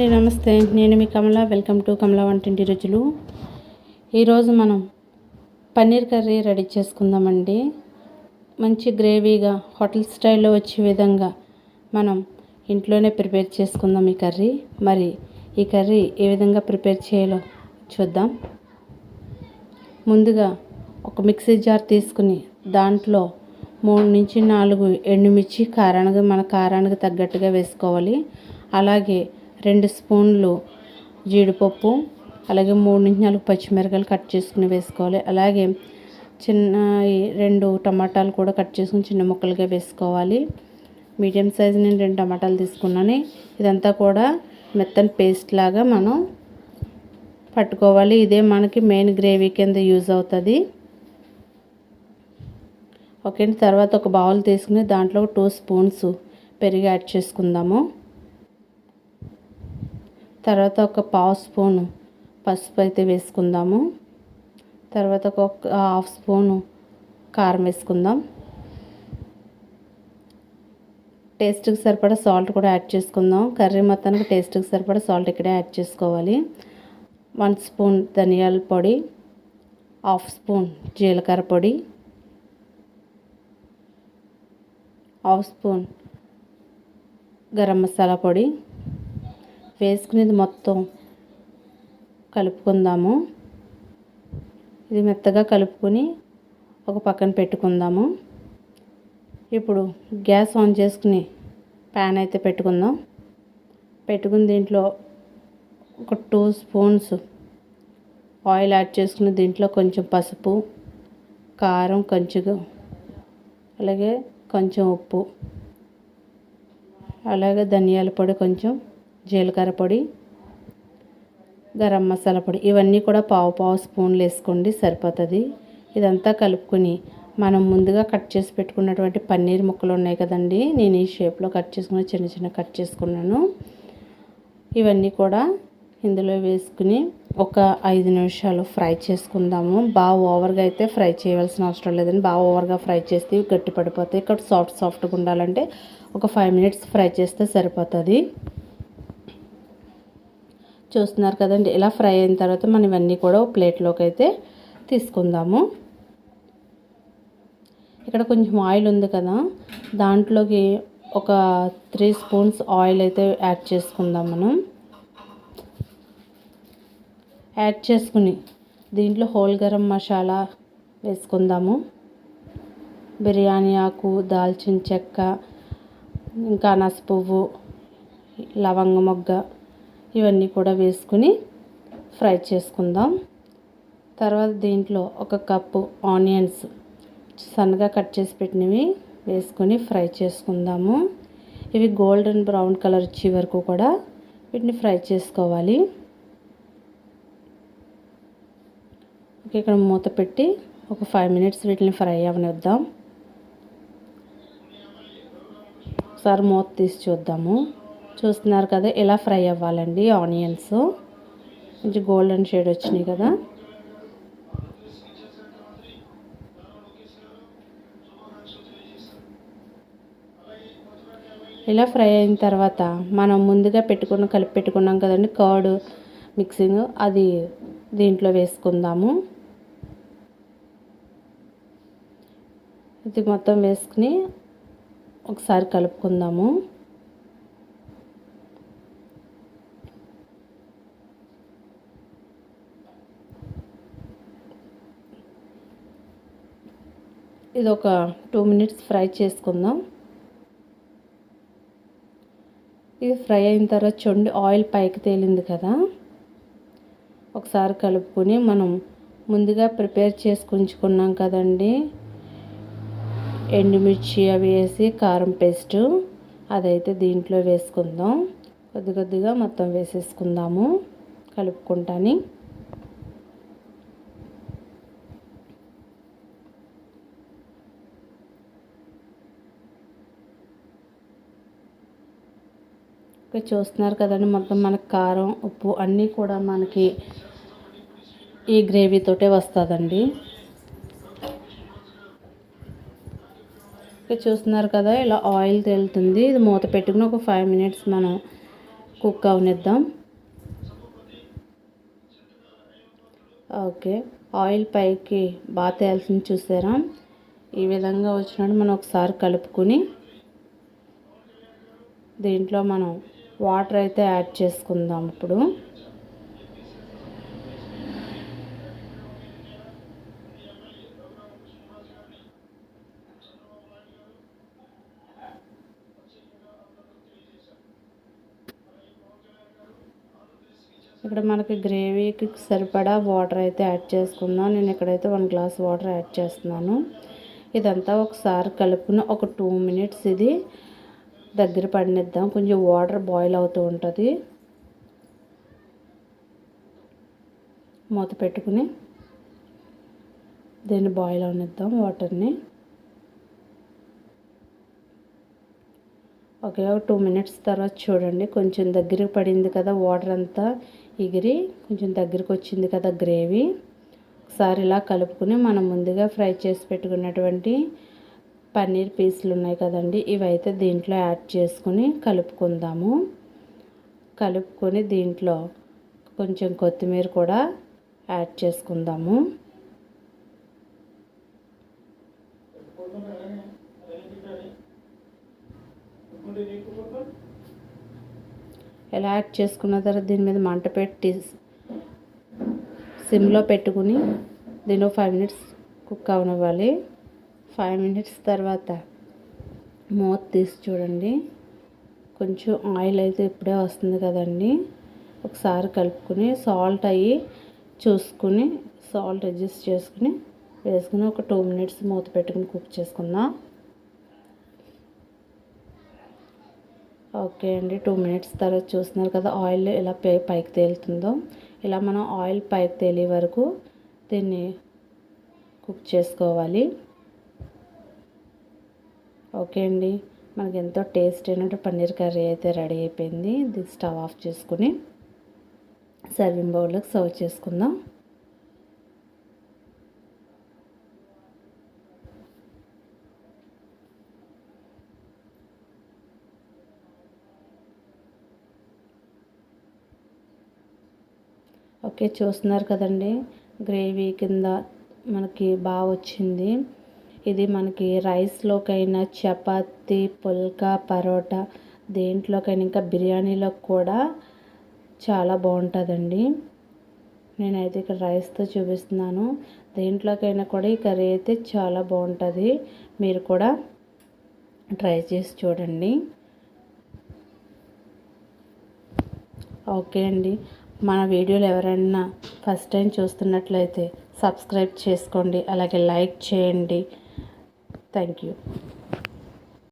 అండి, నమస్తే. నేను మీ కమల. వెల్కమ్ టు కమల వంటింటి రుచులు. ఈరోజు మనం పన్నీర్ కర్రీ రెడీ చేసుకుందామండి. మంచి గ్రేవీగా హోటల్ స్టైల్లో వచ్చే విధంగా మనం ఇంట్లోనే ప్రిపేర్ చేసుకుందాం ఈ కర్రీ. మరి ఈ కర్రీ ఏ విధంగా ప్రిపేర్ చేయాలో చూద్దాం. ముందుగా ఒక మిక్సీ జార్ తీసుకుని దాంట్లో 3 నుంచి 4 ఎండుమిర్చి మన కారానికి తగ్గట్టుగా వేసుకోవాలి. అలాగే 2 స్పూన్లు జీడిపప్పు, అలాగే 3 నుంచి 4 పచ్చిమిరపకాయలు కట్ చేసుకుని వేసుకోవాలి. అలాగే 2 టమాటాలు కూడా కట్ చేసుకుని చిన్న ముక్కలుగా వేసుకోవాలి. మీడియం సైజు నేను 2 టమాటాలు తీసుకున్నాను. ఇదంతా కూడా మెత్తని పేస్ట్ లాగా మనం పట్టుకోవాలి. ఇదే మనకి మెయిన్ గ్రేవీ కింద యూజ్ అవుతుంది. ఓకే అండి. తర్వాత ఒక బౌల్ తీసుకుని దాంట్లో 2 స్పూన్స్ పెరుగు యాడ్ చేసుకుందాము. తర్వాత ఒక 1/2 స్పూను పసుపు అయితే వేసుకుందాము. తర్వాత ఒక 1/2 స్పూను కారం వేసుకుందాం. టేస్ట్కి సరిపడా సాల్ట్ కూడా యాడ్ చేసుకుందాం. కర్రీ మొత్తానికి టేస్ట్కి సరిపడా సాల్ట్ ఇక్కడే యాడ్ చేసుకోవాలి. 1 స్పూన్ ధనియాల పొడి, 1/2 స్పూన్ జీలకర్ర పొడి, 1/2 స్పూన్ గరం మసాలా పొడి వేసుకునేది మొత్తం కలుపుకుందాము. ఇది మెత్తగా కలుపుకొని ఒక పక్కన పెట్టుకుందాము. ఇప్పుడు గ్యాస్ ఆన్ చేసుకుని ప్యాన్ అయితే పెట్టుకుందాం. పెట్టుకుని దీంట్లో ఒక 2 స్పూన్స్ ఆయిల్ యాడ్ చేసుకుని దీంట్లో కొంచెం పసుపు, కారం కొంచెం, అలాగే కొంచెం ఉప్పు, అలాగే ధనియాల పొడి, కొంచెం జీలకర్ర పొడి, గరం మసాలా పొడి ఇవన్నీ కూడా పావు స్పూన్లు వేసుకోండి, సరిపోతుంది. ఇదంతా కలుపుకొని మనం ముందుగా కట్ చేసి పెట్టుకున్నటువంటి పన్నీర్ ముక్కలు ఉన్నాయి కదండి, నేను ఈ షేప్లో కట్ చేసుకుని చిన్న కట్ చేసుకున్నాను. ఇవన్నీ కూడా ఇందులో వేసుకుని ఒక 5 నిమిషాలు ఫ్రై చేసుకుందాము. బాగా ఓవర్గా అయితే ఫ్రై చేయవలసిన అవసరం లేదండి. బాగా ఓవర్గా ఫ్రై చేస్తే గట్టి పడిపోతాయి. ఇక్కడ సాఫ్ట్గా ఉండాలంటే ఒక 5 మినిట్స్ ఫ్రై చేస్తే సరిపోతుంది. చూస్తున్నారు కదండి, ఇలా ఫ్రై అయిన తర్వాత మనం ఇవన్నీ కూడా ప్లేట్లోకి అయితే తీసుకుందాము. ఇక్కడ కొంచెం ఆయిల్ ఉంది కదా, దాంట్లోకి ఒక 3 స్పూన్స్ ఆయిల్ అయితే యాడ్ చేసుకుందాం. మనం యాడ్ చేసుకుని దీంట్లో హోల్ గరం మసాలా వేసుకుందాము. బిర్యానీ ఆకు, దాల్చిన చెక్క, ఇంకా అనాస పువ్వు, లవంగ మొగ్గ ఇవన్నీ కూడా వేసుకుని ఫ్రై చేసుకుందాం. తర్వాత దీంట్లో 1 కప్పు ఆనియన్స్ సన్నగా కట్ చేసి పెట్టినవి వేసుకొని ఫ్రై చేసుకుందాము. ఇవి గోల్డెన్ బ్రౌన్ కలర్ వచ్చే వరకు కూడా వీటిని ఫ్రై చేసుకోవాలి. ఓకే, ఇక్కడ మూత పెట్టి ఒక 5 మినిట్స్ వీటిని ఫ్రై అవనిద్దాం. ఒకసారి మూత తీసి చూద్దాము. చూస్తున్నారు కదా, ఇలా ఫ్రై అవ్వాలండి. ఆనియన్స్ కొంచెం గోల్డెన్ షేడ్ వచ్చినాయి కదా. ఇలా ఫ్రై అయిన తర్వాత మనం ముందుగా కలిపి పెట్టుకున్నాం కదండి కర్డ్ మిక్సింగ్, అది దీంట్లో వేసుకుందాము. ఇది మొత్తం వేసుకుని ఒకసారి కలుపుకుందాము. ఇది ఒక 2 మినిట్స్ ఫ్రై చేసుకుందాం. ఇది ఫ్రై అయిన తర్వాత చూడండి, ఆయిల్ పైకి తేలింది కదా. ఒకసారి కలుపుకొని మనం ముందుగా ప్రిపేర్ చేసుకుంటున్నాం కదండి ఎండుమిర్చి, అవి వేసి కారం పేస్టు, అదైతే దీంట్లో వేసుకుందాం. కొద్దిగా మొత్తం వేసేసుకుందాము కలుపుకుంటాని. చూస్తున్నారు కదండి, మొత్తం మనకు కారం, ఉప్పు అన్నీ కూడా మనకి ఈ గ్రేవీతోటే వస్తుందండి. చూస్తున్నారు కదా, ఇలా ఆయిల్ తేలుతుంది. ఇది మూత పెట్టుకుని ఒక 5 మినిట్స్ మనం కుక్ అవనిద్దాం. ఓకే, ఆయిల్ పైకి బాగా తేల్సింది చూసారా? ఈ విధంగా వచ్చినట్టు మనం ఒకసారి కలుపుకొని దీంట్లో మనం వాటర్ అయితే యాడ్ చేసుకుందాం. ఇప్పుడు ఇక్కడ మనకి గ్రేవీకి సరిపడా వాటర్ అయితే యాడ్ చేసుకుందాం. నేను ఇక్కడైతే 1 గ్లాస్ వాటర్ యాడ్ చేస్తున్నాను. ఇదంతా ఒకసారి కలుపుకుని ఒక 2 మినిట్స్ ఇది దగ్గర పడినిద్దాం. కొంచెం వాటర్ బాయిల్ అవుతూ ఉంటుంది. మూత పెట్టుకుని దీన్ని బాయిల్ అవనిద్దాం వాటర్ని. ఓకే, ఒక 2 మినిట్స్ తర్వాత చూడండి, కొంచెం దగ్గరికి పడింది కదా, వాటర్ అంతా ఎగిరి కొంచెం దగ్గరికి వచ్చింది కదా గ్రేవీ. ఒకసారి ఇలా కలుపుకుని మనం ముందుగా ఫ్రై చేసి పెట్టుకున్నటువంటి పన్నీర్ పీసులు ఉన్నాయి కదండి, ఇవైతే దీంట్లో యాడ్ చేసుకుని కలుపుకుందాము. కలుపుకొని దీంట్లో కొంచెం కొత్తిమీర కూడా యాడ్ చేసుకుందాము. ఇలా యాడ్ చేసుకున్న తర్వాత దీని మీద మంట పెట్టి సిమ్లో పెట్టుకుని దీనిలో 5 మినిట్స్ కుక్ అవనివ్వాలి. 5 మినిట్స్ తర్వాత మూత తీసి చూడండి, కొంచెం ఆయిల్ అయితే ఇప్పుడే వస్తుంది కదండి. ఒకసారి కలుపుకొని సాల్ట్ అయ్యి చూసుకుని సాల్ట్ అడ్జస్ట్ చేసుకుని వేసుకుని ఒక 2 మినిట్స్ మూత పెట్టుకుని కుక్ చేసుకుందాం. ఓకే అండి, 2 మినిట్స్ తర్వాత చూస్తున్నారు కదా ఆయిల్ ఎలా పైకి తేలుతుందో. ఇలా మనం ఆయిల్ పైకి తేలే వరకు దీన్ని కుక్ చేసుకోవాలి. ఓకే అండి, మనకి ఎంతో టేస్ట్ అయినట్టు పన్నీర్ కర్రీ అయితే రెడీ అయిపోయింది. దీన్ని స్టవ్ ఆఫ్ చేసుకుని సర్వింగ్ బౌల్లోకి సర్వ్ చేసుకుందాం. ఓకే, చూస్తున్నారు కదండి, గ్రేవీ కింద మనకి బాగా వచ్చింది. ఇది మనకి రైస్లోకైనా, చపాతీ, పుల్కా, పరోటా, దేంట్లోకైనా, ఇంకా బిర్యానీలో కూడా చాలా బాగుంటుందండి. నేనైతే ఇక్కడ రైస్తో చూపిస్తున్నాను. దేంట్లోకైనా కూడా ఈ కర్రీ అయితే చాలా బాగుంటుంది. మీరు కూడా ట్రై చేసి చూడండి. ఓకే అండి, మన వీడియోలు ఎవరైనా ఫస్ట్ టైం చూస్తున్నట్లయితే సబ్స్క్రైబ్ చేసుకోండి, అలాగే లైక్ చేయండి. Thank you.